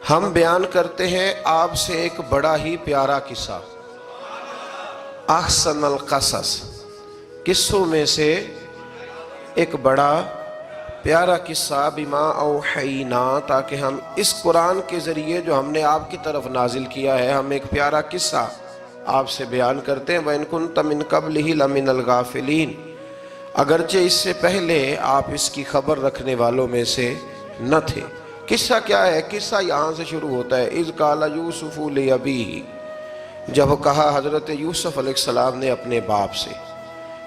ہم بیان کرتے ہیں آپ سے ایک بڑا ہی پیارا قصہ، احسن القصص، قصوں میں سے ایک بڑا پیارا قصہ، بما اوحینا، تاکہ ہم اس قرآن کے ذریعے جو ہم نے آپ کی طرف نازل کیا ہے، ہم ایک پیارا قصہ آپ سے بیان کرتے ہیں۔ وَإِن كُنتَ مِن قَبْلِهِ لَمِنَ الْغَافِلِينَ، اگرچہ اس سے پہلے آپ اس کی خبر رکھنے والوں میں سے نہ تھے۔ قصہ کیا ہے؟ قصہ یہاں سے شروع ہوتا ہے، اِذْ قَالَ يُوسُفُ لِأَبِيهِ، جب کہا حضرت یوسف علیہ السلام نے اپنے باپ سے،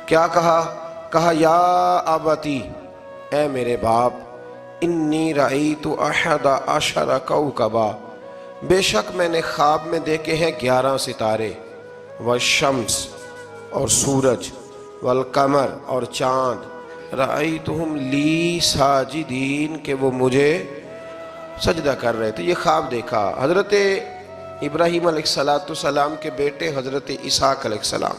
کیا کہا یا ابتی، اے میرے باپ، انی رأیت احد عشر کوکبا، بے شک میں نے خواب میں دیکھے ہیں 11 ستارے، والشمس اور سورج، والقمر اور چاند، رأیتہم لی ساجدین، کہ وہ مجھے سجدہ کر رہے تھے۔ یہ خواب دیکھا حضرت ابراہیم علیہ السلام کے بیٹے حضرت اسحاق علیہ السلام،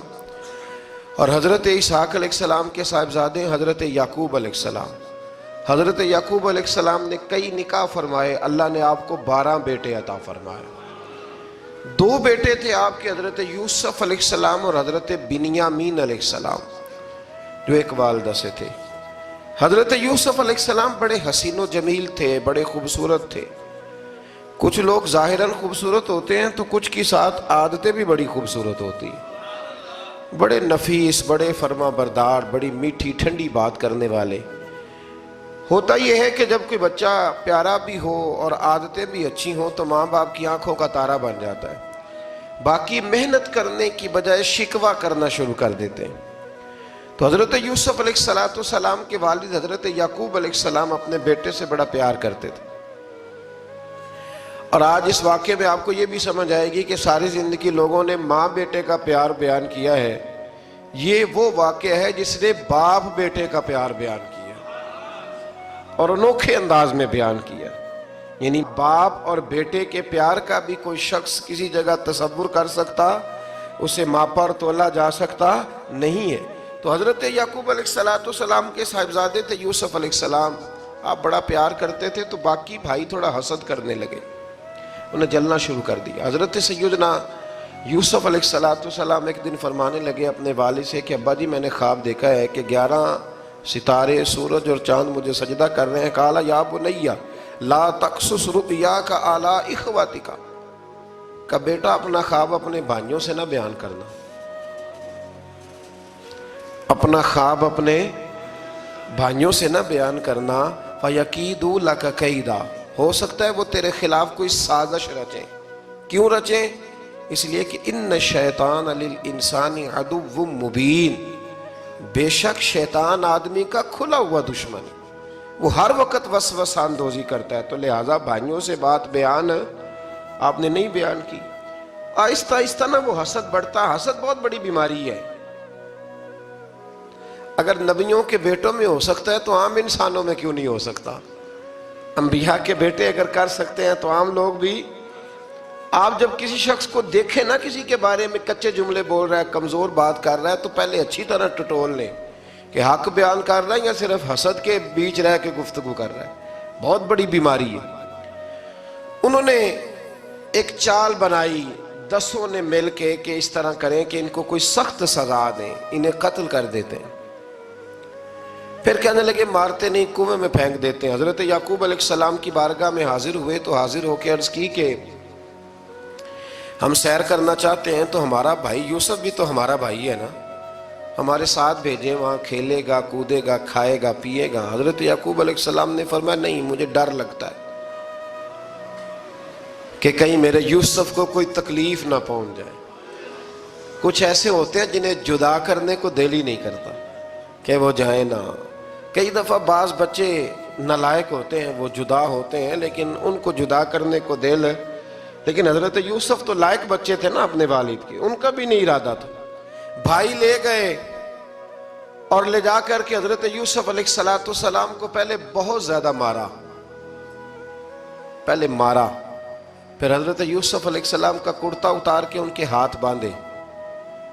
اور حضرت اسحاق علیہ السلام کے صاحبزادے حضرت یعقوب علیہ السلام۔ حضرت یعقوب علیہ السلام نے کئی نکاح فرمائے، اللہ نے آپ کو 12 بیٹے عطا فرمائے۔ 2 بیٹے تھے آپ کے، حضرت یوسف علیہ السلام اور حضرت بنیامین علیہ السلام، جو ایک والدہ سے تھے۔ حضرت یوسف علیہ السلام بڑے حسین و جمیل تھے، بڑے خوبصورت تھے۔ کچھ لوگ ظاہراً خوبصورت ہوتے ہیں تو کچھ کی ساتھ عادتیں بھی بڑی خوبصورت ہوتی ہیں، بڑے نفیس، بڑے فرما بردار، بڑی میٹھی ٹھنڈی بات کرنے والے۔ ہوتا یہ ہے کہ جب کوئی بچہ پیارا بھی ہو اور عادتیں بھی اچھی ہوں تو ماں باپ کی آنکھوں کا تارا بن جاتا ہے، باقی محنت کرنے کی بجائے شکوہ کرنا شروع کر دیتے ہیں۔ تو حضرت یوسف علیہ السلام کے والد حضرت یعقوب علیہ السلام اپنے بیٹے سے بڑا پیار کرتے تھے۔ اور آج اس واقعے میں آپ کو یہ بھی سمجھ آئے گی کہ ساری زندگی لوگوں نے ماں بیٹے کا پیار بیان کیا ہے، یہ وہ واقعہ ہے جس نے باپ بیٹے کا پیار بیان کیا اور انوکھے انداز میں بیان کیا۔ یعنی باپ اور بیٹے کے پیار کا بھی کوئی شخص کسی جگہ تصور کر سکتا، اسے ماپا اور تولا جا سکتا نہیں ہے۔ تو حضرت یعقوب علیہ السلام کے صاحبزادے تھے یوسف علیہ السلام، آپ بڑا پیار کرتے تھے، تو باقی بھائی تھوڑا حسد کرنے لگے، انہیں جلنا شروع کر دیا۔ حضرت سیدنا یوسف علیہ السلام ایک دن فرمانے لگے اپنے والد سے کہ ابا جی میں نے خواب دیکھا ہے کہ 11 ستارے، سورج اور چاند مجھے سجدہ کر رہے ہیں۔ قال یا بنی لا تقصص رؤیاک علی اخواتک، کہ بیٹا اپنا خواب اپنے بھائیوں سے نہ بیان کرنا، اپنا خواب اپنے بھائیوں سے نہ بیان کرنا، فَيَكِيدُوا لَكَ كَيْدًا، ہو سکتا ہے وہ تیرے خلاف کوئی سازش رچیں۔ کیوں رچیں؟ اس لیے کہ ان الشیطان للانسان عدو مبین، بے شک شیطان آدمی کا کھلا ہوا دشمن، وہ ہر وقت وسوسہ اندوزی کرتا ہے۔ تو لہٰذا بھائیوں سے بات بیان آپ نے نہیں بیان کی۔ آہستہ آہستہ نا وہ حسد بڑھتا، حسد بہت بڑی بیماری ہے۔ اگر نبیوں کے بیٹوں میں ہو سکتا ہے تو عام انسانوں میں کیوں نہیں ہو سکتا؟ انبیاء کے بیٹے اگر کر سکتے ہیں تو عام لوگ بھی۔ آپ جب کسی شخص کو دیکھیں نا کسی کے بارے میں کچے جملے بول رہا ہے، کمزور بات کر رہا ہے، تو پہلے اچھی طرح ٹٹول لیں کہ حق بیان کر رہا ہے یا صرف حسد کے بیچ رہ کے گفتگو کر رہا ہے۔ بہت بڑی بیماری ہے۔ انہوں نے ایک چال بنائی 10 نے مل کے کہ اس طرح کریں کہ ان کو کوئی سخت سزا دیں، انہیں قتل کر دیتے ہیں۔ پھر کہنے لگے مارتے نہیں، کنویں میں پھینک دیتے ہیں۔ حضرت یعقوب علیہ السلام کی بارگاہ میں حاضر ہوئے تو حاضر ہو کے عرض کی کہ ہم سیر کرنا چاہتے ہیں تو ہمارا بھائی یوسف بھی تو ہمارا بھائی ہے نا، ہمارے ساتھ بھیجیں، وہاں کھیلے گا، کودے گا، کھائے گا، پیے گا۔ حضرت یعقوب علیہ السلام نے فرمایا نہیں، مجھے ڈر لگتا ہے کہ کہیں میرے یوسف کو کوئی تکلیف نہ پہنچ جائے۔ کچھ ایسے ہوتے ہیں جنہیں جدا کرنے کو دل ہی نہیں کرتا کہ وہ جائیں نہ۔ کئی دفعہ بعض بچے نالائق ہوتے ہیں، وہ جدا ہوتے ہیں لیکن ان کو جدا کرنے کو دل، لیکن حضرت یوسف تو لائق بچے تھے نا اپنے والد کے، ان کا بھی نہیں ارادہ تھا۔ بھائی لے گئے اور لے جا کر کے حضرت یوسف علیہ السلام کو پہلے بہت زیادہ مارا، پھر حضرت یوسف علیہ السلام کا کرتا اتار کے ان کے ہاتھ باندھے،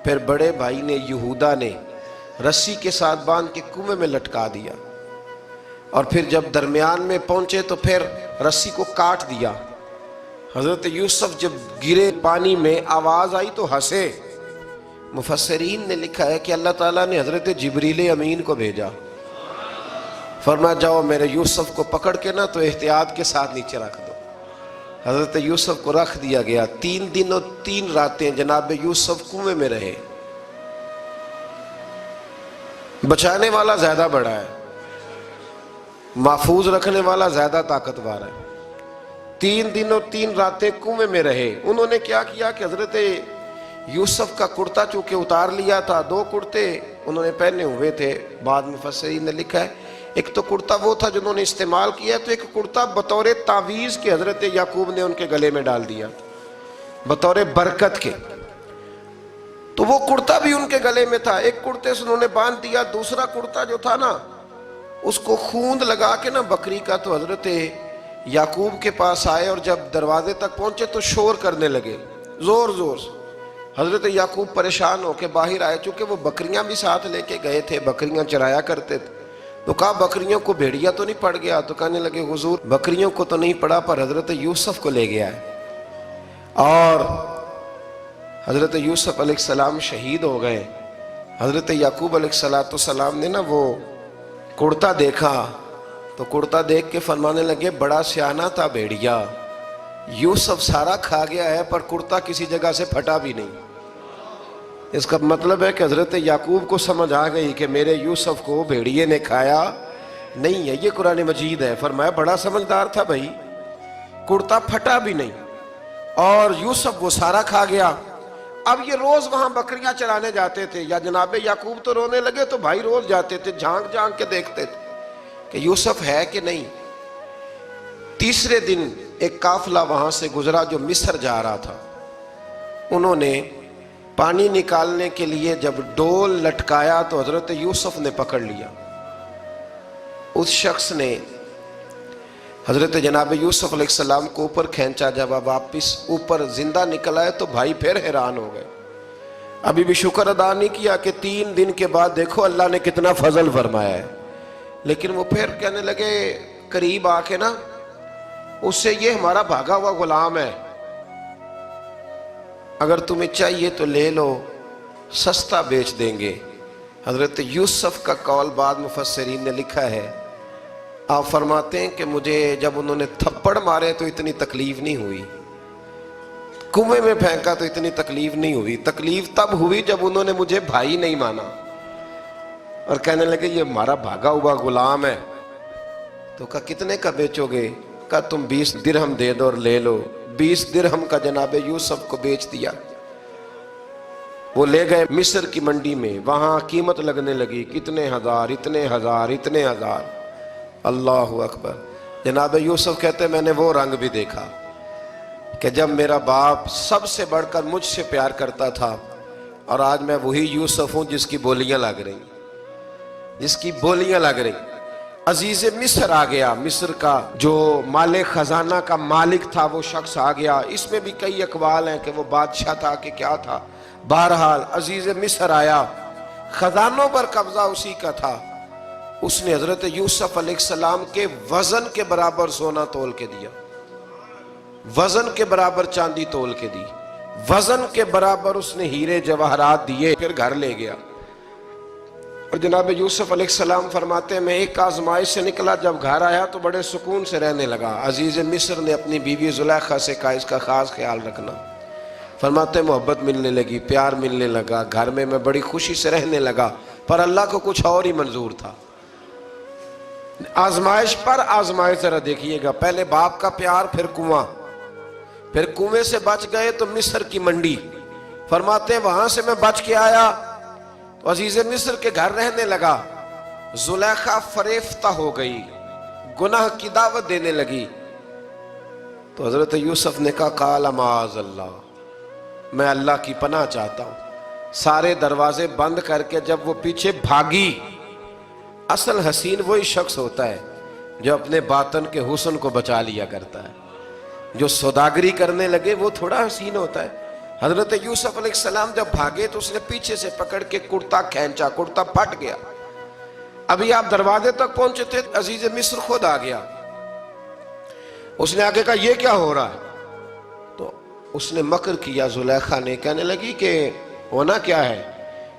پھر بڑے بھائی نے یہودا نے رسی کے ساتھ باندھ کے کنویں میں لٹکا دیا، اور پھر جب درمیان میں پہنچے تو پھر رسی کو کاٹ دیا، حضرت یوسف جب گرے پانی میں آواز آئی تو ہنسے۔ مفسرین نے لکھا ہے کہ اللہ تعالیٰ نے حضرت جبریل امین کو بھیجا، فرمایا جاؤ میرے یوسف کو پکڑ کے نا تو احتیاط کے ساتھ نیچے رکھ دو۔ حضرت یوسف کو رکھ دیا گیا۔ 3 دن اور 3 راتیں جناب یوسف کنویں میں رہے۔ بچانے والا زیادہ بڑا ہے، محفوظ رکھنے والا زیادہ طاقتور ہے۔ 3 دن اور 3 راتیں کنویں میں رہے۔ انہوں نے کیا کیا کہ حضرت یوسف کا کرتا چونکہ اتار لیا تھا، 2 کرتے انہوں نے پہنے ہوئے تھے۔ بعد مفسرین نے لکھا ہے ایک تو کرتا وہ تھا جنہوں نے استعمال کیا، تو ایک کرتا بطور تعویذ کے حضرت یعقوب نے ان کے گلے میں ڈال دیا بطور برکت کے، تو وہ کرتا بھی ان کے گلے میں تھا۔ ایک کرتے سے انہوں نے باندھ دیا، دوسرا کرتا جو تھا نا اس کو خوند لگا کے نا بکری کا، تو حضرت یعقوب کے پاس آئے اور جب دروازے تک پہنچے تو شور کرنے لگے زور زور سے۔ حضرت یعقوب پریشان ہو کے باہر آئے، چونکہ وہ بکریاں بھی ساتھ لے کے گئے تھے، بکریاں چرایا کرتے تھے، تو کہا بکریوں کو بھیڑیا تو نہیں پڑ گیا؟ تو کہنے لگے حضور بکریوں کو تو نہیں پڑا پر حضرت یوسف کو لے گیا ہے۔ اور حضرت یوسف علیہ السلام شہید ہو گئے۔ حضرت یعقوب علیہ السلام نے نا وہ کرتا دیکھا تو کرتا دیکھ کے فرمانے لگے بڑا سیانہ تھا بھیڑیا، یوسف سارا کھا گیا ہے پر کرتا کسی جگہ سے پھٹا بھی نہیں۔ اس کا مطلب ہے کہ حضرت یعقوب کو سمجھ آ گئی کہ میرے یوسف کو بھیڑیے نے کھایا نہیں ہے۔ یہ قرآن مجید ہے، فرمایا بڑا سمجھدار تھا بھائی، کرتا پھٹا بھی نہیں اور یوسف وہ سارا کھا گیا۔ اب یہ روز وہاں بکریاں چرانے جاتے تھے، یا جناب یعقوب تو رونے لگے تو بھائی روز جاتے تھے، جھانک جھانک کے دیکھتے تھے کہ یوسف ہے کہ نہیں۔ تیسرے دن ایک قافلہ وہاں سے گزرا جو مصر جا رہا تھا، انہوں نے پانی نکالنے کے لیے جب ڈول لٹکایا تو حضرت یوسف نے پکڑ لیا۔ اس شخص نے حضرت جناب یوسف علیہ السلام کو اوپر کھینچا، جب واپس اوپر زندہ نکل آئے تو بھائی پھر حیران ہو گئے، ابھی بھی شکر ادا نہیں کیا کہ 3 دن کے بعد دیکھو اللہ نے کتنا فضل فرمایا ہے۔ لیکن وہ پھر کہنے لگے قریب آ کے نا اس سے، یہ ہمارا بھاگا ہوا غلام ہے، اگر تمہیں چاہیے تو لے لو، سستا بیچ دیں گے۔ حضرت یوسف کا قول بعد مفسرین نے لکھا ہے، آپ فرماتے ہیں کہ مجھے جب انہوں نے تھپڑ مارے تو اتنی تکلیف نہیں ہوئی، کنویں میں پھینکا تو اتنی تکلیف نہیں ہوئی، تکلیف تب ہوئی جب انہوں نے مجھے بھائی نہیں مانا اور کہنے لگے یہ ہمارا بھاگا ہوا غلام ہے۔ تو کہا کتنے کا بیچو گے؟ کہا تم 20 درہم دے دو اور لے لو۔ 20 درہم کا جناب یوسف کو بیچ دیا۔ وہ لے گئے مصر کی منڈی میں، وہاں قیمت لگنے لگی، کتنے ہزار، اتنے ہزار، اتنے ہزار۔ اللہ اکبر۔ جناب یوسف کہتے میں نے وہ رنگ بھی دیکھا کہ جب میرا باپ سب سے بڑھ کر مجھ سے پیار کرتا تھا اور آج میں وہی یوسف ہوں جس کی بولیاں لگ رہی، جس کی بولیاں لگ رہی۔ عزیز مصر آ گیا، مصر کا جو مال خزانہ کا مالک تھا وہ شخص آ گیا۔ اس میں بھی کئی اقوال ہیں کہ وہ بادشاہ تھا کہ کیا تھا، بہرحال عزیز مصر آیا، خزانوں پر قبضہ اسی کا تھا۔ اس نے حضرت یوسف علیہ السلام کے وزن کے برابر سونا تول کے دیا، وزن کے برابر چاندی تول کے دی، وزن کے برابر اس نے ہیرے جواہرات دیے، پھر گھر لے گیا۔ اور جناب یوسف علیہ السلام فرماتے ہیں میں ایک آزمائش سے نکلا، جب گھر آیا تو بڑے سکون سے رہنے لگا۔ عزیز مصر نے اپنی بیوی زلیخا سے کہا اس کا خاص خیال رکھنا۔ فرماتے ہیں محبت ملنے لگی، پیار ملنے لگا، گھر میں بڑی خوشی سے رہنے لگا، پر اللہ کو کچھ اور ہی منظور تھا۔ آزمائش پر آزمائش ذرا دیکھیے گا، پہلے باپ کا پیار، پھر کنواں، پھر کنویں سے بچ گئے تو مصر کی منڈی۔ فرماتے ہیں وہاں سے میں بچ کے آیا تو عزیز مصر کے گھر رہنے لگا۔ زلیخا فریفتہ ہو گئی، گناہ کی دعوت دینے لگی، تو حضرت یوسف نے کہا قال معاذ اللہ، میں اللہ کی پناہ چاہتا ہوں۔ سارے دروازے بند کر کے جب وہ پیچھے بھاگی، اصل حسین وہی شخص ہوتا ہے جو اپنے باطن کے حسن کو بچا لیا کرتا ہے، جو سوداگری کرنے لگے وہ تھوڑا حسین ہوتا ہے۔ حضرت یوسف علیہ السلام جب بھاگے تو اس نے پیچھے سے پکڑ کے کرتا کھینچا، کرتا پھٹ گیا۔ ابھی آپ دروازے تک پہنچے تھے، عزیز مصر خود آ گیا۔ اس نے آگے کہا یہ کیا ہو رہا ہے؟ اس نے مکر کیا زلیخا نے، کہنے لگی کہ ہونا کیا ہے،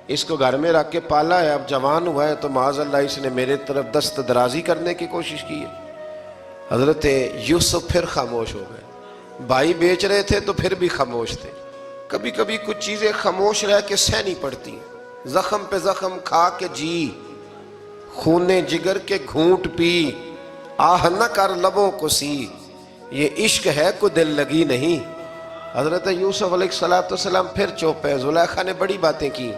اس کو گھر میں رکھ کے پالا ہے، اب جوان ہوا ہے تو معاذ اللہ اس نے میرے طرف دست درازی کرنے کی کوشش کی ہے۔ حضرت یوسف پھر خاموش ہو گئے، بھائی بیچ رہے تھے تو پھر بھی خاموش تھے۔ کبھی کبھی کچھ چیزیں خاموش رہ کے سہنی پڑتی ہیں، زخم پہ زخم کھا کے جی، خون جگر کے گھونٹ پی، آہ نہ کر لبوں کو سی، یہ عشق ہے کو دل لگی نہیں۔ حضرت یوسف علیہ السلام پھر چپ ہے۔ زلیخا نے بڑی باتیں کی،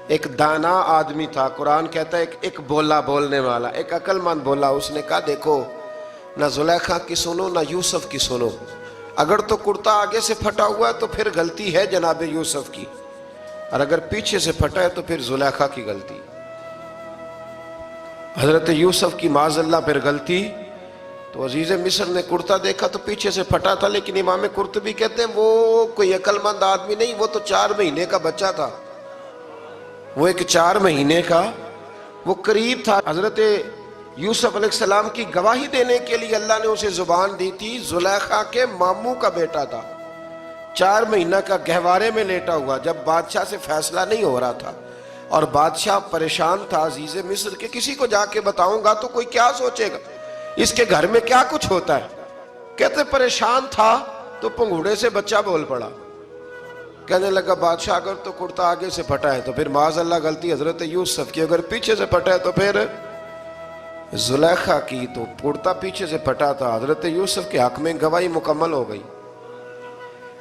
ایک دانا آدمی تھا، قرآن کہتا ہے ایک بولا بولنے والا، ایک عقل مند بولا، اس نے کہا دیکھو نہ زلیخا کی سنو نہ یوسف کی سنو، اگر تو کرتا آگے سے پھٹا ہوا ہے تو پھر غلطی ہے جناب یوسف کی، اور اگر پیچھے سے پھٹا ہے تو پھر زلیخا کی غلطی۔ حضرت یوسف کی معاذ اللہ پھر غلطی، تو عزیز مصر نے کرتا دیکھا تو پیچھے سے پھٹا تھا، لیکن امام قرطبی کہتے ہیں وہ کوئی عقل مند آدمی نہیں، وہ تو 4 مہینے کا بچہ تھا، وہ ایک 4 مہینے کا وہ قریب تھا۔ حضرت یوسف علیہ السلام کی گواہی دینے کے لیے اللہ نے اسے زبان دی تھی، زلیخا کے ماموں کا بیٹا تھا، 4 مہینہ کا گہوارے میں لیٹا ہوا، جب بادشاہ سے فیصلہ نہیں ہو رہا تھا اور بادشاہ پریشان تھا عزیز مصر کے کسی کو جا کے بتاؤں گا تو کوئی کیا سوچے گا، اس کے گھر میں کیا کچھ ہوتا ہے۔ کہتے پریشان تھا تو پنگوڑے سے بچہ بول پڑا، کہنے لگا بادشاہ اگر تو کرتا آگے سے پھٹا ہے تو پھر معاذ اللہ غلطی حضرت یوسف کی، اگر پیچھے سے پھٹا ہے تو پھر زلیخا کی، تو کرتا پیچھے سے پھٹا تھا، حضرت یوسف کے حق میں گواہی مکمل ہو گئی۔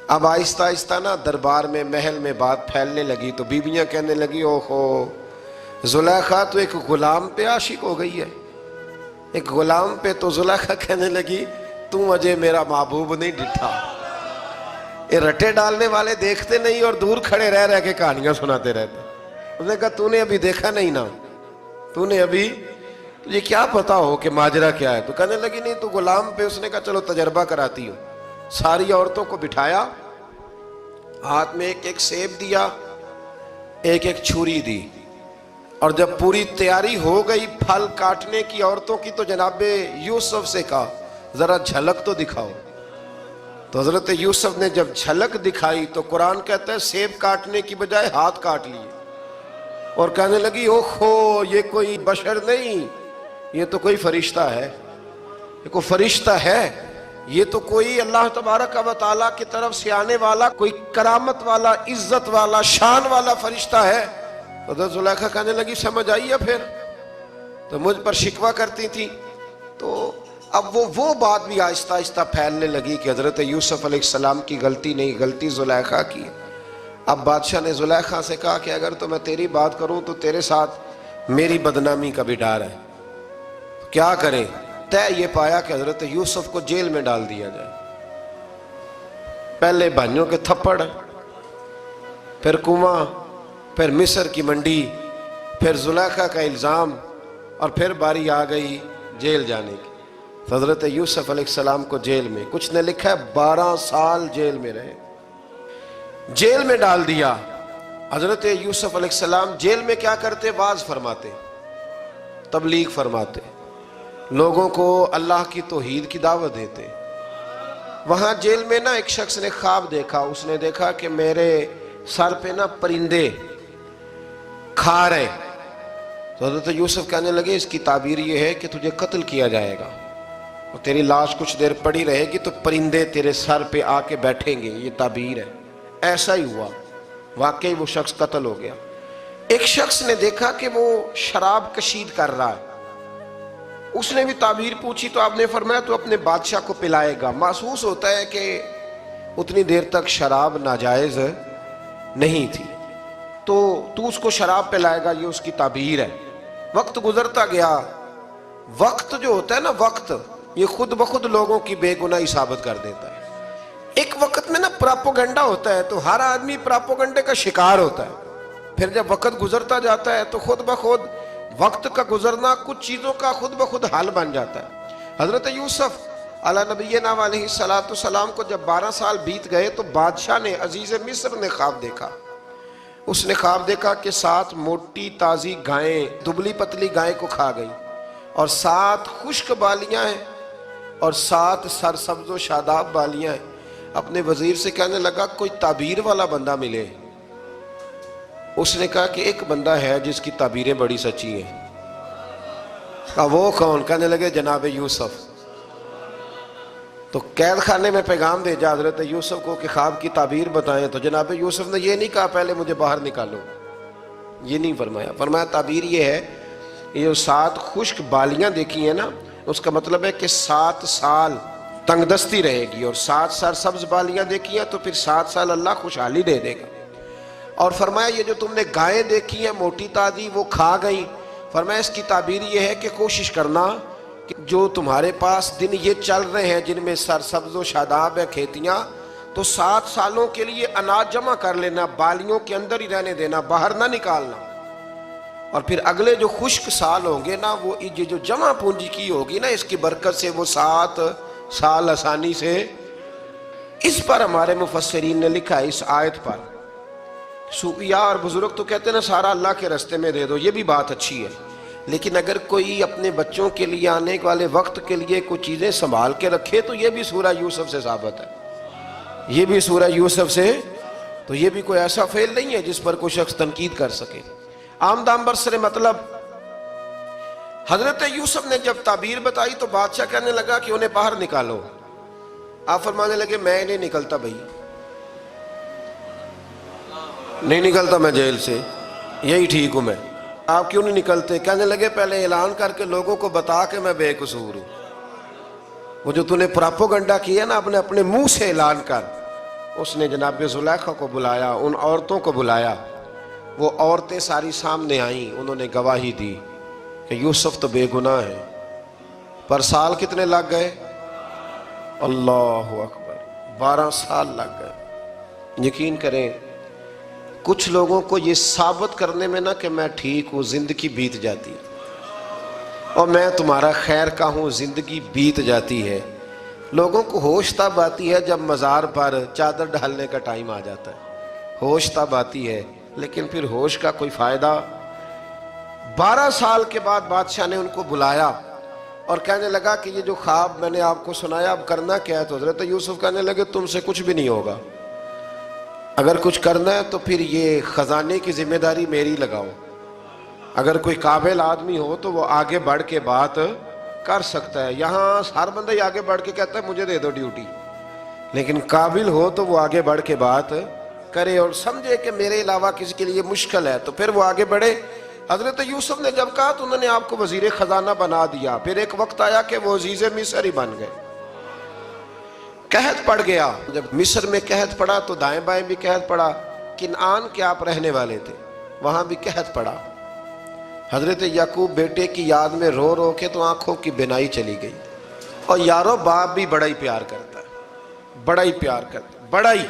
اب آہستہ آہستہ نا دربار میں محل میں بات پھیلنے لگی، تو بیویاں کہنے لگی اوہو زلیخا تو ایک غلام پہ عاشق ہو گئی ہے، ایک غلام پہ۔ تو زلیخا کہنے لگی تم اجے میرا محبوب نہیں ڈٹھا۔ یہ رٹے ڈالنے والے دیکھتے نہیں اور دور کھڑے رہ رہ کے کہانیاں سناتے رہتے۔ اس نے کہا تو نے ابھی دیکھا نہیں نا، تو نے ابھی، تجھے کیا پتا ہو کہ ماجرا کیا ہے؟ تو کہنے لگی نہیں تو غلام پہ۔ اس نے کہا چلو تجربہ کراتی ہوں۔ ساری عورتوں کو بٹھایا، ہاتھ میں ایک ایک سیب دیا، ایک ایک چھری دی، اور جب پوری تیاری ہو گئی پھل کاٹنے کی عورتوں کی تو جناب یوسف سے کہا ذرا جھلک تو دکھاؤ۔ تو حضرت یوسف نے جب جھلک دکھائی تو قرآن کہتا ہے سیب کاٹنے کی بجائے ہاتھ کاٹ لیے، اور کہنے لگی اوہو یہ کوئی بشر نہیں، یہ تو کوئی فرشتہ ہے، یہ کوئی فرشتہ ہے، یہ تو کوئی اللہ تبارک و تعالیٰ کی طرف سے آنے والا کوئی کرامت والا عزت والا شان والا فرشتہ ہے۔ حضرت زلیخا کہنے لگی سمجھ آئی ہے پھر تو مجھ پر شکوہ کرتی تھی۔ تو اب وہ بات بھی آہستہ آہستہ پھیلنے لگی کہ حضرت یوسف علیہ السلام کی غلطی نہیں، غلطی زلیخا کی۔ اب بادشاہ نے زلیخا سے کہا کہ اگر تو میں تیری بات کروں تو تیرے ساتھ میری بدنامی کا بھی ڈر ہے، کیا کریں؟ طے یہ پایا کہ حضرت یوسف کو جیل میں ڈال دیا جائے۔ پہلے بھائیوں کے تھپڑ، پھر کنواں، پھر مصر کی منڈی، پھر زلیخا کا الزام، اور پھر باری آ گئی جیل جانے کی۔ تو حضرت یوسف علیہ السلام کو جیل میں، کچھ نے لکھا ہے 12 سال جیل میں رہے، جیل میں ڈال دیا۔ حضرت یوسف علیہ السلام جیل میں کیا کرتے؟ واعظ فرماتے، تبلیغ فرماتے، لوگوں کو اللہ کی توحید کی دعوت دیتے۔ وہاں جیل میں نا ایک شخص نے خواب دیکھا، اس نے دیکھا کہ میرے سر پہ نا پرندے کھا رہے۔ تو حضرت یوسف کہنے لگے اس کی تعبیر یہ ہے کہ تجھے قتل کیا جائے گا، اور تیری لاش کچھ دیر پڑی رہے گی تو پرندے تیرے سر پہ آ کے بیٹھیں گے، یہ تعبیر ہے۔ ایسا ہی ہوا، واقعی وہ شخص قتل ہو گیا۔ ایک شخص نے دیکھا کہ وہ شراب کشید کر رہا ہے، اس نے بھی تعبیر پوچھی تو آپ نے فرمایا تو اپنے بادشاہ کو پلائے گا۔ محسوس ہوتا ہے کہ اتنی دیر تک شراب ناجائز نہیں تھی، تو اس کو شراب پلائے گا، یہ اس کی تعبیر ہے۔ وقت گزرتا گیا، وقت جو ہوتا ہے نا، وقت یہ خود بخود لوگوں کی بے گناہی ثابت کر دیتا ہے۔ ایک وقت میں نا پراپوگنڈا ہوتا ہے تو ہر آدمی پراپوگنڈے کا شکار ہوتا ہے، پھر جب وقت گزرتا جاتا ہے تو خود بخود وقت کا گزرنا کچھ چیزوں کا خود بخود حل بن جاتا ہے۔ حضرت یوسف علیہ نبینا علیہ السلام کو جب 12 سال بیت گئے تو بادشاہ نے، عزیز مصر نے خواب دیکھا۔ اس نے خواب دیکھا کہ 7 موٹی تازی گائیں دبلی پتلی گائیں کو کھا گئی، اور 7 خشک بالیاں ہیں اور 7 سرسبز و شاداب بالیاں ہیں۔ اپنے وزیر سے کہنے لگا کوئی تعبیر والا بندہ ملے. اس نے کہا کہ ایک بندہ ہے جس کی تعبیریں بڑی سچی ہیں. کہا وہ کون؟ کہنے لگے جناب یوسف. تو قید خانے میں پیغام بھیجا حضرت یوسف کو کہ خواب کی تعبیر بتائیں. تو جناب یوسف نے یہ نہیں کہا پہلے مجھے باہر نکالو، یہ نہیں فرمایا. فرمایا تعبیر یہ ہے، یہ جو 7 خشک بالیاں دیکھی ہیں نا، اس کا مطلب ہے کہ 7 سال تنگ دستی رہے گی، اور 7 سال سبز بالیاں دیکھی ہیں تو پھر 7 سال اللہ خوشحالی دے دے گا. اور فرمایا یہ جو تم نے گائیں دیکھی ہیں موٹی تازی وہ کھا گئیں، فرمایا اس کی تعبیر یہ ہے کہ کوشش کرنا کہ جو تمہارے پاس دن یہ چل رہے ہیں جن میں سرسبز و شاداب ہے کھیتیاں، تو 7 سالوں کے لیے اناج جمع کر لینا، بالیوں کے اندر ہی رہنے دینا، باہر نہ نکالنا. اور پھر اگلے جو خشک سال ہوں گے نا، وہ یہ جو جمع پونجی کی ہوگی نا، اس کی برکت سے وہ 7 سال آسانی سے. اس پر ہمارے مفسرین نے لکھا ہے، اس آیت پر صوفیاء اور بزرگ تو کہتے ہیں نا سارا اللہ کے راستے میں دے دو، یہ بھی بات اچھی ہے، لیکن اگر کوئی اپنے بچوں کے لیے آنے والے وقت کے لیے کوئی چیزیں سنبھال کے رکھے تو یہ بھی سورہ یوسف سے ثابت ہے، یہ بھی سورہ یوسف سے. تو یہ بھی کوئی ایسا فعل نہیں ہے جس پر کوئی شخص تنقید کر سکے. عام دام برسر مطلب حضرت یوسف نے جب تعبیر بتائی تو بادشاہ کہنے لگا کہ انہیں باہر نکالو. آپ فرمانے لگے میں نہیں نکلتا بھائی، نہیں نکلتا میں جیل سے، یہی ٹھیک ہوں میں. آپ کیوں نہیں نکلتے؟ کہنے لگے پہلے اعلان کر کے لوگوں کو بتا کہ میں بے قصور ہوں. وہ جو تو نے پراپوگنڈا کیا نا اپنے منہ سے اعلان کر. اس نے جناب زلیخا کو بلایا، ان عورتوں کو بلایا، وہ عورتیں ساری سامنے آئیں، انہوں نے گواہی دی کہ یوسف تو بے گناہ ہے. پر سال کتنے لگ گئے؟ اللہ اکبر، 12 سال لگ گئے. یقین کریں کچھ لوگوں کو یہ ثابت کرنے میں نا کہ میں ٹھیک ہوں زندگی بیت جاتی، اور میں تمہارا خیر کا ہوں زندگی بیت جاتی ہے. لوگوں کو ہوش تب آتی ہے جب مزار پر چادر ڈالنے کا ٹائم آ جاتا ہے، ہوش تب آتی ہے، لیکن پھر ہوش کا کوئی فائدہ. 12 سال کے بعد بادشاہ نے ان کو بلایا اور کہنے لگا کہ یہ جو خواب میں نے آپ کو سنایا اب کرنا کیا ہے؟ تو حضرت یوسف کہنے لگے تم سے کچھ بھی نہیں ہوگا، اگر کچھ کرنا ہے تو پھر یہ خزانے کی ذمہ داری میری لگاؤ. اگر کوئی قابل آدمی ہو تو وہ آگے بڑھ کے بات کر سکتا ہے. یہاں ہر بندہ ہی آگے بڑھ کے کہتا ہے مجھے دے دو ڈیوٹی، لیکن قابل ہو تو وہ آگے بڑھ کے بات کرے اور سمجھے کہ میرے علاوہ کسی کے لیے مشکل ہے تو پھر وہ آگے بڑھے. حضرت یوسف نے جب کہا تو انہوں نے آپ کو وزیر خزانہ بنا دیا. پھر ایک وقت آیا کہ وہ عزیز مصر ہی بن گئے. قحط پڑ گیا، جب مصر میں قحط پڑا تو دائیں بائیں بھی قحط پڑا. کنعان کے آپ رہنے والے تھے، وہاں بھی قحط پڑا. حضرت یعقوب بیٹے کی یاد میں رو رو کے تو آنکھوں کی بینائی چلی گئی. اور یارو باپ بھی بڑا ہی پیار کرتا ہے، بڑا ہی پیار کرتا ہے، بڑا ہی.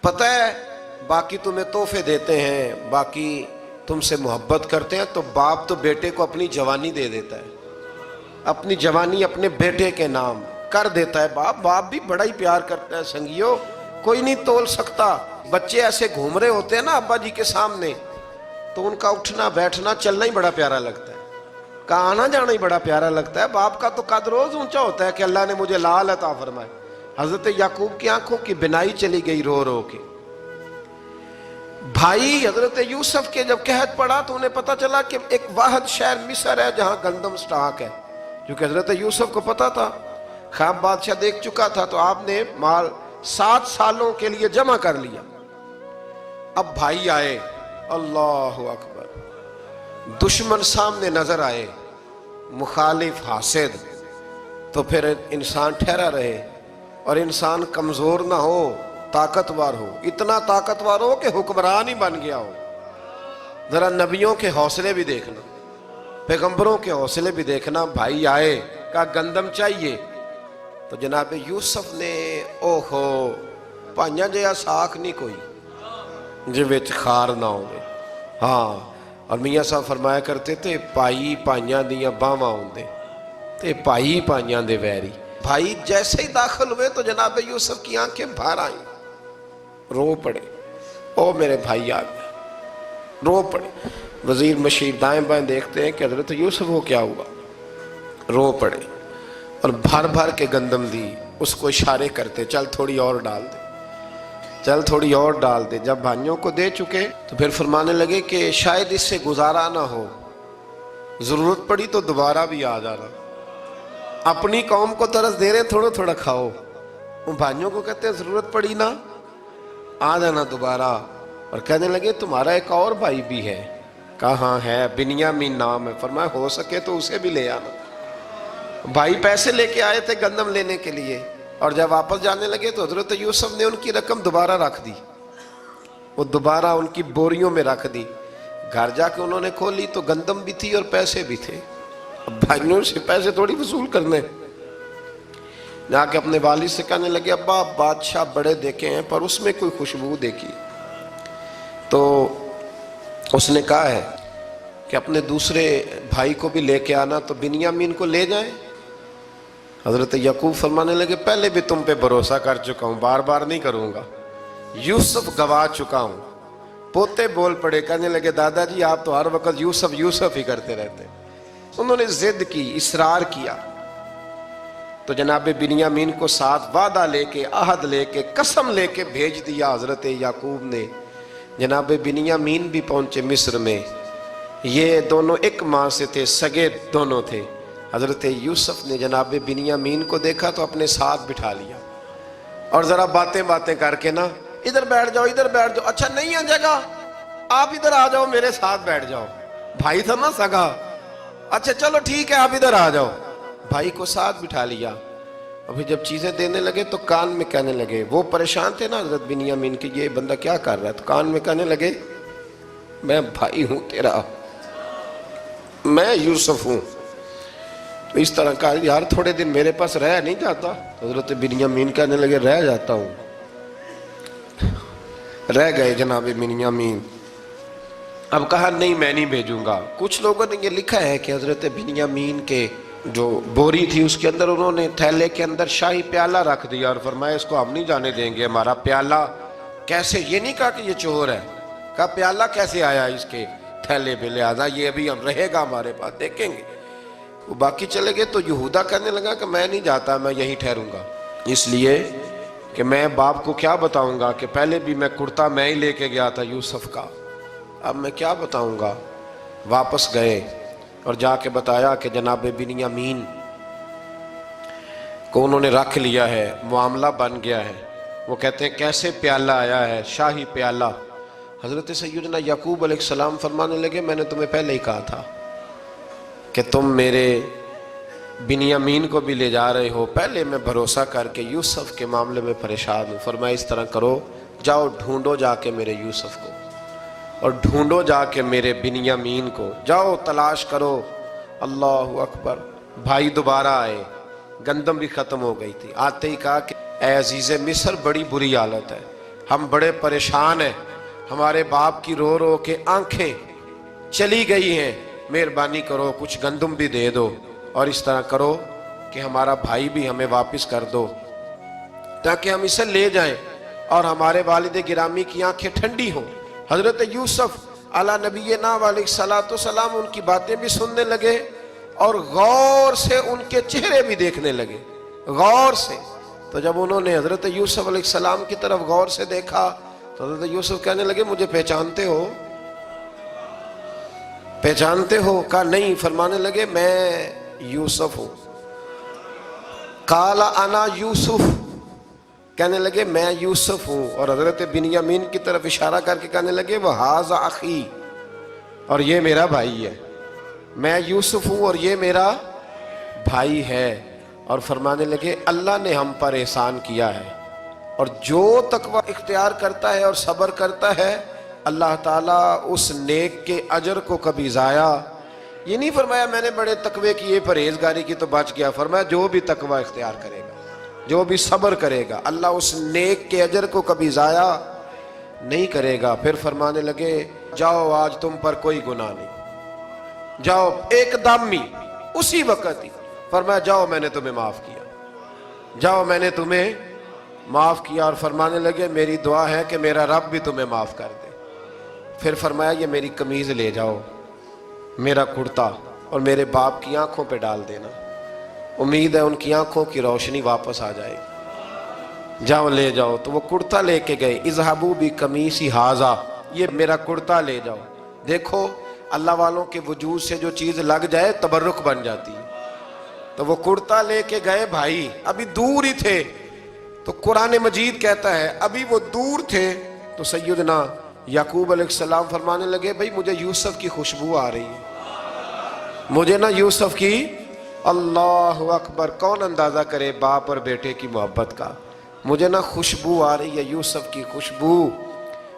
پتہ ہے باقی تمہیں تحفے دیتے ہیں، باقی تم سے محبت کرتے ہیں، تو باپ تو بیٹے کو اپنی جوانی دے دیتا ہے، اپنی جوانی اپنے بیٹے کے نام کر دیتا ہے. باپ بھی بڑا ہی پیار کرتا ہے. سنگیو کوئی نہیں تول سکتا. بچے ایسے گھوم رہے ہوتے ہیں نا ابا جی کے سامنے، تو ان کا اٹھنا بیٹھنا چلنا ہی بڑا پیارا لگتا ہے، کا آنا جانا ہی بڑا پیارا لگتا ہے. باپ کا تو قد روز اونچا ہوتا ہے کہ اللہ نے مجھے لال عطا فرمائے. حضرت یعقوب کی آنکھوں کی بینائی چلی گئی رو رو کے. بھائی حضرت یوسف کے جب قحط پڑا تو انہیں پتا چلا کہ ایک واحد شہر مصر ہے جہاں گندم سٹاک ہے، کیونکہ حضرت یوسف کو پتا تھا، خواب بادشاہ دیکھ چکا تھا. تو آپ نے مال 7 سالوں کے لیے جمع کر لیا. اب بھائی آئے، اللہ اکبر، دشمن سامنے نظر آئے، مخالف حاسد، تو پھر انسان ٹھہرا رہے اور انسان کمزور نہ ہو، طاقتور ہو. اتنا طاقتور ہو کہ حکمران ہی بن گیا ہو. ذرا نبیوں کے حوصلے بھی دیکھنا، پیغمبروں کے حوصلے بھی دیکھنا. بھائی آئے، کہا گندم چاہیے. تو جناب یوسف نے اوہو پائیاں جیا ساکھ نہیں کوئی جے وچ خار نہ ہوئے. ہاں، اور میاں صاحب فرمایا کرتے تھے پائی پائیاں دیاں باواں ہوندے تے پائی پائیاں دے ویری. بھائی جیسے ہی داخل ہوئے تو جناب یوسف کی آنکھیں باہر آئیں، رو پڑے. او میرے بھائی آ گیا، رو پڑے. وزیر مشیر دائیں بائیں دیکھتے ہیں کہ حضرت یوسف کو کیا ہوا، رو پڑے اور بھر بھر کے گندم دی. اس کو اشارے کرتے چل تھوڑی اور ڈال دے، چل تھوڑی اور ڈال دے۔ جب بھائیوں کو دے چکے تو پھر فرمانے لگے کہ شاید اس سے گزارا نہ ہو، ضرورت پڑی تو دوبارہ بھی آ جانا، اپنی قوم کو ترس دے رہے تھوڑا تھوڑا کھاؤ، ان بھائیوں کو کہتے ہیں ضرورت پڑی نا آ جانا دوبارہ۔ اور کہنے لگے تمہارا ایک اور بھائی بھی ہے؟ کہا ہاں ہے، بنیامین نام ہے۔ فرمایا ہو سکے تو اسے بھی لے آنا۔ بھائی پیسے لے کے آئے تھے گندم لینے کے لیے، اور جب واپس جانے لگے تو حضرت یوسف نے ان کی رقم دوبارہ رکھ دی، وہ دوبارہ ان کی بوریوں میں رکھ دی۔ گھر جا کے انہوں نے کھولی تو گندم بھی تھی اور پیسے بھی تھے۔ اب بھائیوں سے پیسے تھوڑی وصول کرنے، جا کے اپنے والد سے کہنے لگے ابا بادشاہ بڑے دیکھے ہیں پر اس میں کوئی خوشبو دیکھی، تو اس نے کہا ہے کہ اپنے دوسرے بھائی کو بھی لے کے آنا، تو بنیامین کو لے جائیں۔ حضرت یعقوب فرمانے لگے پہلے بھی تم پہ بھروسہ کر چکا ہوں، بار بار نہیں کروں گا، یوسف گوا چکا ہوں۔ پوتے بول پڑے، کہنے لگے دادا جی آپ تو ہر وقت یوسف یوسف ہی کرتے رہتے۔ انہوں نے ضد کی، اصرار کیا، تو جناب بنیامین کو ساتھ وعدہ لے کے، عہد لے کے، قسم لے کے بھیج دیا حضرت یعقوب نے۔ جناب بنیامین بھی پہنچے مصر میں، یہ دونوں ایک ماں سے تھے، سگے دونوں تھے۔ حضرت یوسف نے جناب بنیامین کو دیکھا تو اپنے ساتھ بٹھا لیا، اور ذرا باتیں کر کے نا ادھر بیٹھ جاؤ ادھر بیٹھ جاؤ، اچھا نہیں ہے جگہ آپ ادھر آ جاؤ میرے ساتھ بیٹھ جاؤ، بھائی تھا نا سگا، اچھا چلو ٹھیک ہے آپ ادھر آ جاؤ، بھائی کو ساتھ بٹھا لیا۔ ابھی جب چیزیں دینے لگے تو کان میں کہنے لگے، وہ پریشان تھے نا حضرت بنیامین کہ یہ بندہ کیا کر رہا ہے، تو کان میں کہنے لگے میں بھائی ہوں تیرا، میں یوسف ہوں۔ تو اس طرح کہا یار تھوڑے دن میرے پاس رہ نہیں جاتا، تو حضرت بنیامین کہنے لگے رہ جاتا ہوں۔ رہ گئے جناب بنیامین۔ اب کہا نہیں میں نہیں بھیجوں گا۔ کچھ لوگوں نے یہ لکھا ہے کہ حضرت بنیامین کے جو بوری تھی اس کے اندر انہوں نے تھیلے کے اندر شاہی پیالہ رکھ دیا، اور فرمایا اس کو ہم نہیں جانے دیں گے، ہمارا پیالہ کیسے، یہ نہیں کہا کہ یہ چور ہے، کہا پیالہ کیسے آیا اس کے تھیلے پہ، لہذا یہ ابھی ہم رہے گا ہمارے پاس، دیکھیں گے۔ وہ باقی چلے گئے تو یہودا کہنے لگا کہ میں نہیں جاتا، میں یہیں ٹھہروں گا، اس لیے کہ میں باپ کو کیا بتاؤں گا کہ پہلے بھی میں کرتا میں ہی لے کے گیا تھا یوسف کا، اب میں کیا بتاؤں گا۔ واپس گئے اور جا کے بتایا کہ جناب بنیامین کو انہوں نے رکھ لیا ہے، معاملہ بن گیا ہے۔ وہ کہتے ہیں کیسے پیالہ آیا ہے، شاہی پیالہ۔ حضرت سیدنا یعقوب علیہ السلام فرمانے لگے میں نے تمہیں پہلے ہی کہا تھا کہ تم میرے بنیامین کو بھی لے جا رہے ہو، پہلے میں بھروسہ کر کے یوسف کے معاملے میں پریشان ہوں۔ فرمایا اس طرح کرو، جاؤ ڈھونڈو جا کے میرے یوسف کو، اور ڈھونڈو جا کے میرے بنیامین کو، جاؤ تلاش کرو۔ اللہ اکبر۔ بھائی دوبارہ آئے، گندم بھی ختم ہو گئی تھی، آتے ہی کہا کہ اے عزیز مصر بڑی بری حالت ہے، ہم بڑے پریشان ہیں، ہمارے باپ کی رو رو کے آنکھیں چلی گئی ہیں، مہربانی کرو کچھ گندم بھی دے دو، اور اس طرح کرو کہ ہمارا بھائی بھی ہمیں واپس کر دو تاکہ ہم اسے لے جائیں اور ہمارے والد گرامی کی آنکھیں ٹھنڈی ہوں۔ حضرت یوسف علی نبینا علیہ الصلوۃ والسلام ان کی باتیں بھی سننے لگے اور غور سے ان کے چہرے بھی دیکھنے لگے، غور سے۔ تو جب انہوں نے حضرت یوسف علیہ السلام کی طرف غور سے دیکھا تو حضرت یوسف کہنے لگے مجھے پہچانتے ہو، پہچانتے ہو؟ کہا نہیں۔ فرمانے لگے میں یوسف ہوں۔ قال انا یوسف، کہنے لگے میں یوسف ہوں، اور حضرت بنیامین کی طرف اشارہ کر کے کہنے لگے وہذا اخی، اور یہ میرا بھائی ہے، میں یوسف ہوں اور یہ میرا بھائی ہے۔ اور فرمانے لگے اللہ نے ہم پر احسان کیا ہے، اور جو تقوی اختیار کرتا ہے اور صبر کرتا ہے اللہ تعالیٰ اس نیک کے اجر کو کبھی ضائع، یہ نہیں فرمایا میں نے بڑے تقوی کیے پرہیزگاری کی تو بچ گیا، فرمایا جو بھی تقوی اختیار کرے گا، جو بھی صبر کرے گا، اللہ اس نیک کے اجر کو کبھی ضائع نہیں کرے گا۔ پھر فرمانے لگے جاؤ آج تم پر کوئی گناہ نہیں، جاؤ ایک دم ہی اسی وقت ہی فرمایا جاؤ میں نے تمہیں معاف کیا، جاؤ میں نے تمہیں معاف کیا۔ اور فرمانے لگے میری دعا ہے کہ میرا رب بھی تمہیں معاف کر دے۔ پھر فرمایا یہ میری قمیض لے جاؤ، میرا کرتا، اور میرے باپ کی آنکھوں پہ ڈال دینا، امید ہے ان کی آنکھوں کی روشنی واپس آ جائے، جاؤ لے جاؤ۔ تو وہ کرتا لے کے گئے، اذهبوا بقمیصی ھذا، یہ میرا کرتا لے جاؤ۔ دیکھو اللہ والوں کے وجود سے جو چیز لگ جائے تبرک بن جاتی ہے۔ تو وہ کرتا لے کے گئے بھائی، ابھی دور ہی تھے، تو قرآن مجید کہتا ہے ابھی وہ دور تھے تو سیدنا یعقوب علیہ السلام فرمانے لگے بھئی مجھے یوسف کی خوشبو آ رہی ہے، مجھے نا یوسف کی، اللہ اکبر، کون اندازہ کرے باپ اور بیٹے کی محبت کا، مجھے نا خوشبو آ رہی ہے، یوسف کی خوشبو،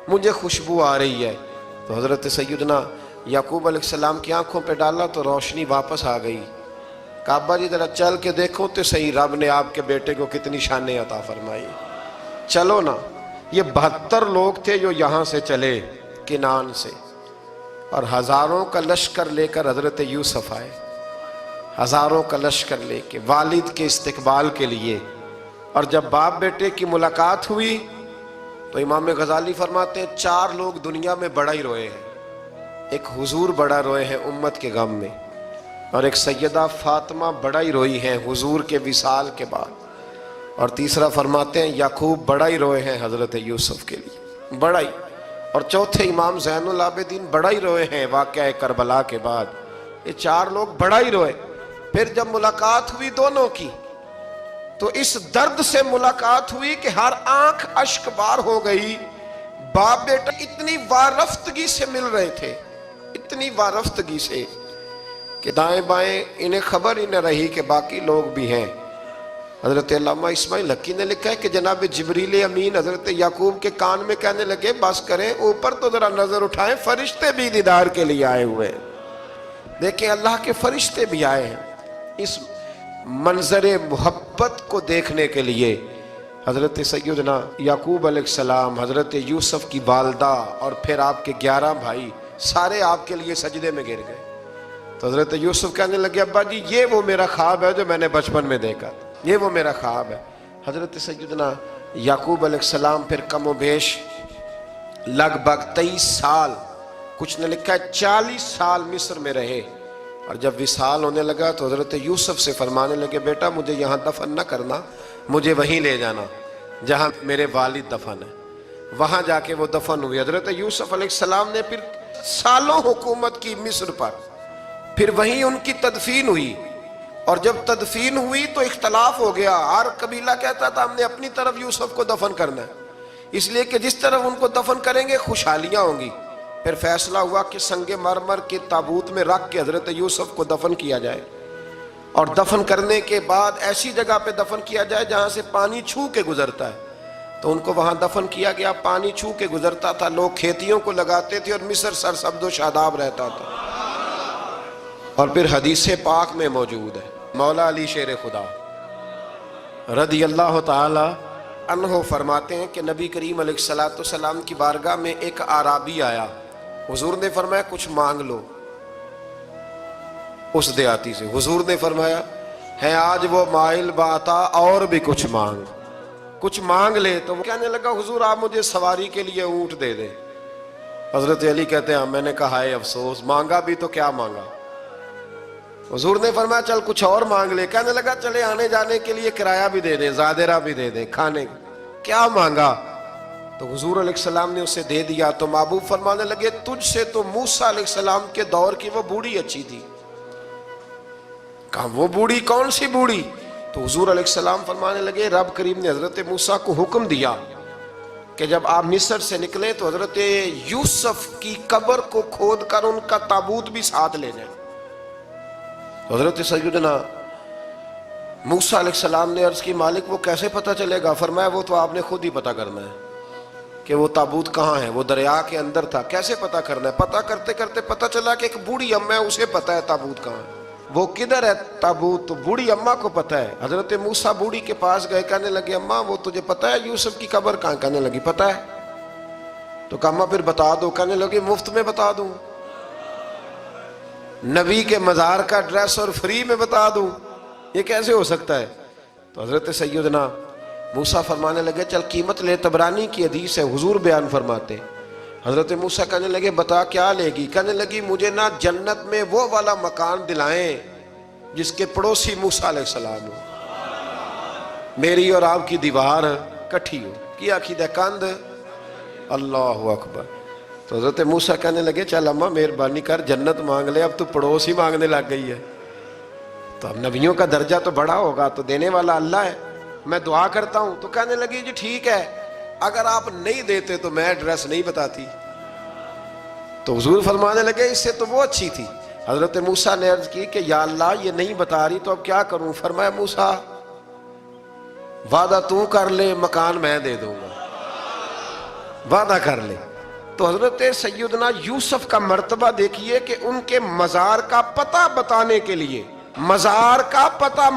مجھے خوشبو آ رہی ہے۔ تو حضرت سیدنا یعقوب علیہ السلام کی آنکھوں پہ ڈالا تو روشنی واپس آ گئی۔ کعبہ جی ذرا چل کے دیکھو تو صحیح، رب نے آپ کے بیٹے کو کتنی شانیں عطا فرمائی۔ چلو نا، یہ 72 لوگ تھے جو یہاں سے چلے کنان سے، اور ہزاروں کا لشکر لے کر حضرت یوسف آئے، ہزاروں کا لشکر لے کے والد کے استقبال کے لیے۔ اور جب باپ بیٹے کی ملاقات ہوئی تو امام غزالی فرماتے ہیں 4 لوگ دنیا میں بڑا ہی روئے ہیں، ایک حضور بڑا روئے ہیں امت کے غم میں، اور ایک سیدہ فاطمہ بڑا ہی روئی ہیں حضور کے وصال کے بعد، اور تیسرا فرماتے ہیں یعقوب بڑا ہی روئے ہیں حضرت یوسف کے لیے، بڑا ہی، اور چوتھے امام زین العابدین بڑا ہی روئے ہیں واقعہ کربلا کے بعد۔ یہ 4 لوگ بڑا ہی روئے۔ پھر جب ملاقات ہوئی دونوں کی تو اس درد سے ملاقات ہوئی کہ ہر آنکھ اشک بار ہو گئی۔ باپ بیٹا اتنی وارفتگی سے مل رہے تھے، اتنی وارفتگی سے کہ دائیں بائیں انہیں خبر ہی نہ رہی کہ باقی لوگ بھی ہیں۔ حضرت علامہ اسماعیل حقی نے لکھا ہے کہ جناب جبریل امین حضرت یعقوب کے کان میں کہنے لگے بس کریں، اوپر تو ذرا نظر اٹھائیں، فرشتے بھی دیدار کے لیے آئے ہوئے ہیں۔ دیکھیں اللہ کے فرشتے بھی آئے ہیں اس منظر محبت کو دیکھنے کے لیے۔ حضرت سیدنا یعقوب علیہ السلام، حضرت یوسف کی والدہ، اور پھر آپ کے 11 بھائی سارے آپ کے لیے سجدے میں گر گئے۔ تو حضرت یوسف کہنے لگے ابا جی یہ وہ میرا خواب ہے جو میں نے بچپن میں دیکھا تھا، یہ وہ میرا خواب ہے۔ حضرت سیدنا یعقوب علیہ السلام پھر کم و بیش لگ بھگ 23 سال، کچھ نے لکھا ہے 40 سال مصر میں رہے، اور جب وصال ہونے لگا تو حضرت یوسف سے فرمانے لگے بیٹا مجھے یہاں دفن نہ کرنا، مجھے وہیں لے جانا جہاں میرے والد دفن ہے۔ وہاں جا کے وہ دفن ہوئے۔ حضرت یوسف علیہ السلام نے پھر سالوں حکومت کی مصر پر، پھر وہیں ان کی تدفین ہوئی، اور جب تدفین ہوئی تو اختلاف ہو گیا، ہر قبیلہ کہتا تھا ہم نے اپنی طرف یوسف کو دفن کرنا ہے، اس لیے کہ جس طرف ان کو دفن کریں گے خوشحالیاں ہوں گی۔ پھر فیصلہ ہوا کہ سنگ مرمر کے تابوت میں رکھ کے حضرت یوسف کو دفن کیا جائے، اور دفن کرنے کے بعد ایسی جگہ پہ دفن کیا جائے جہاں سے پانی چھو کے گزرتا ہے۔ تو ان کو وہاں دفن کیا گیا، پانی چھو کے گزرتا تھا، لوگ کھیتیوں کو لگاتے تھے اور مصر سرسبز و شاداب رہتا تھا۔ اور پھر حدیث پاک میں موجود ہے، مولا علی شیر خدا رضی اللہ تعالی عنہ فرماتے ہیں کہ نبی کریم علیہ السلام کی بارگاہ میں ایک اعرابی آیا، حضور نے فرمایا کچھ مانگ لو اس دیہاتی سے۔ حضور نے فرمایا ہے آج وہ مائل باتا، اور بھی کچھ مانگ لے۔ تو وہ کہنے لگا حضور آپ مجھے سواری کے لیے اونٹ دے دیں۔ حضرت علی کہتے ہیں میں نے کہا ہے افسوس، مانگا بھی تو کیا مانگا۔ حضور نے فرمایا چل کچھ اور مانگ لے۔ کہنے لگا چلے آنے جانے کے لیے کرایہ بھی دے دیں، زادرہ بھی دے دیں، کھانے کیا مانگا۔ تو حضور علیہ السلام نے اسے دے دیا۔ تو محبوب فرمانے لگے تجھ سے تو موسیٰ علیہ السلام کے دور کی وہ بوڑھی اچھی تھی۔ کہا وہ بوڑھی کون سی بوڑھی؟ تو حضور علیہ السلام فرمانے لگے رب کریم نے حضرت موسیٰ کو حکم دیا کہ جب آپ مصر سے نکلیں تو حضرت یوسف کی قبر کو کھود کر ان کا تابوت بھی ساتھ لے جائیں۔ حضرت سیدنا موسیٰ علیہ السلام نے عرض کی مالک وہ کیسے پتہ چلے گا؟ فرمایا وہ تو آپ نے خود ہی پتہ کرنا ہے کہ وہ تابوت کہاں ہے، وہ دریا کے اندر تھا، کیسے پتہ کرنا ہے؟ پتہ کرتے کرتے پتہ چلا کہ ایک بوڑھی اماں ہے، اسے پتہ ہے تابوت کہاں ہے، وہ کدھر ہے تابوت، تو بوڑھی اماں کو پتہ ہے۔ حضرت موسیٰ بوڑھی کے پاس گئے، کہنے لگے اماں وہ تجھے پتہ ہے یوسف کی قبر کہاں؟ کہنے لگی پتہ ہے۔ تو کہا اماں پھر بتا دو۔ کہنے لگی مفت میں بتا دوں، نبی کے مزار کا ایڈریس اور فری میں بتا دوں، یہ کیسے ہو سکتا ہے؟ تو حضرت سیدنا موسیٰ فرمانے لگے چل قیمت لے، طبرانی کی حدیث ہے، حضور بیان فرماتے۔ حضرت موسیٰ کہنے لگے بتا کیا لے گی؟ کہنے لگی مجھے نا جنت میں وہ والا مکان دلائیں جس کے پڑوسی موسیٰ علیہ السلام ہو، میری اور آپ کی دیوار کٹھی ہو، کیا عقیدہ کند اللہ اکبر۔ تو حضرت موسیٰ کہنے لگے چل اماں مہربانی کر جنت مانگ لے، اب تو پڑوس ہی مانگنے لگ گئی ہے، تو اب نبیوں کا درجہ تو بڑا ہوگا، تو دینے والا اللہ ہے، میں دعا کرتا ہوں۔ تو کہنے لگی جی ٹھیک ہے، اگر آپ نہیں دیتے تو میں ایڈریس نہیں بتاتی۔ تو حضور فرمانے لگے اس سے تو وہ اچھی تھی۔ حضرت موسیٰ نے عرض کی کہ یا اللہ یہ نہیں بتا رہی تو اب کیا کروں؟ فرمایا موسیٰ وعدہ تو کر لے، مکان میں دے دوں گا، وعدہ کر لے۔ تو حضرت سیدنا یوسف کا مرتبہ دیکھیے کہ ان کے مزار کا پتہ بتانے کے لیے، مزار کا پتہ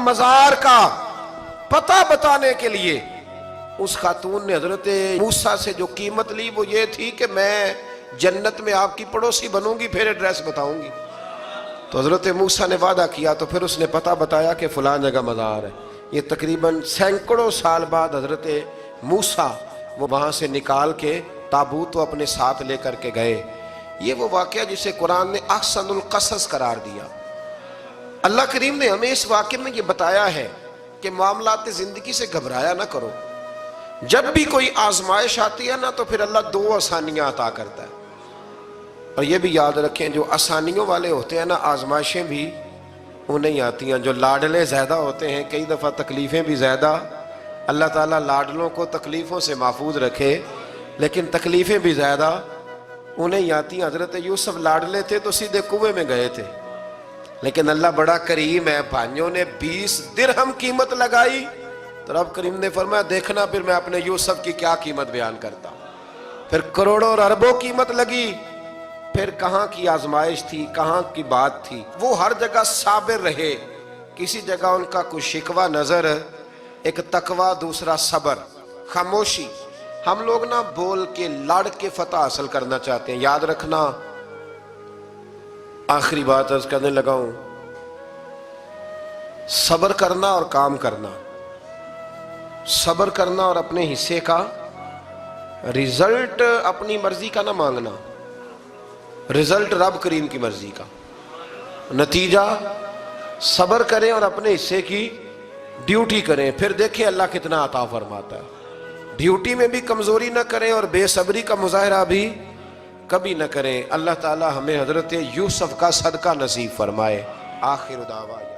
بتانے کے لیے اس خاتون نے حضرت موسیٰ سے جو قیمت لی وہ یہ تھی کہ میں جنت میں آپ کی پڑوسی بنوں گی، پھر ایڈریس بتاؤں گی۔ تو حضرت موسیٰ نے وعدہ کیا، تو پھر اس نے پتہ بتایا کہ فلاں جگہ مزار ہے۔ یہ تقریباً سینکڑوں سال بعد حضرت موسیٰ وہ وہاں سے نکال کے تابوت اپنے ساتھ لے کر کے گئے۔ یہ وہ واقعہ جسے قرآن نے احسن القصص قرار دیا۔ اللہ کریم نے ہمیں اس واقعے میں یہ بتایا ہے کہ معاملات زندگی سے گھبرایا نہ کرو، جب بھی کوئی آزمائش آتی ہے نا تو پھر اللہ دو آسانیاں عطا کرتا ہے، اور یہ بھی یاد رکھیں جو آسانیوں والے ہوتے ہیں نا آزمائشیں بھی انہیں آتی ہیں، جو لاڈلے زیادہ ہوتے ہیں کئی دفعہ تکلیفیں بھی زیادہ۔ اللہ تعالیٰ لاڈلوں کو تکلیفوں سے محفوظ رکھے، لیکن تکلیفیں بھی زیادہ انہیں آتی ہیں۔ حضرت یوسف لاڈلے تھے تو سیدھے کنویں میں گئے تھے، لیکن اللہ بڑا کریم ہے، بھائیوں نے 20 درہم قیمت لگائی تو رب کریم نے فرمایا دیکھنا پھر میں اپنے یوسف کی کیا قیمت بیان کرتا ہوں۔ پھر کروڑوں اور اربوں قیمت لگی، پھر کہاں کی آزمائش تھی، کہاں کی بات تھی، وہ ہر جگہ صابر رہے، کسی جگہ ان کا کوئی شکوہ نظر، ایک تقوی، دوسرا صبر، خاموشی۔ ہم لوگ نہ بول کے لڑ کے فتح حاصل کرنا چاہتے ہیں، یاد رکھنا۔ آخری بات عرض کرنے لگا ہوں، صبر کرنا اور کام کرنا، صبر کرنا اور اپنے حصے کا رزلٹ اپنی مرضی کا نہ مانگنا، رزلٹ رب کریم کی مرضی کا، نتیجہ صبر کریں اور اپنے حصے کی ڈیوٹی کریں، پھر دیکھیں اللہ کتنا عطا فرماتا ہے۔ ڈیوٹی میں بھی کمزوری نہ کریں اور بے صبری کا مظاہرہ بھی کبھی نہ کریں۔ اللہ تعالی ہمیں حضرت یوسف کا صدقہ نصیب فرمائے۔ آخر دعوانا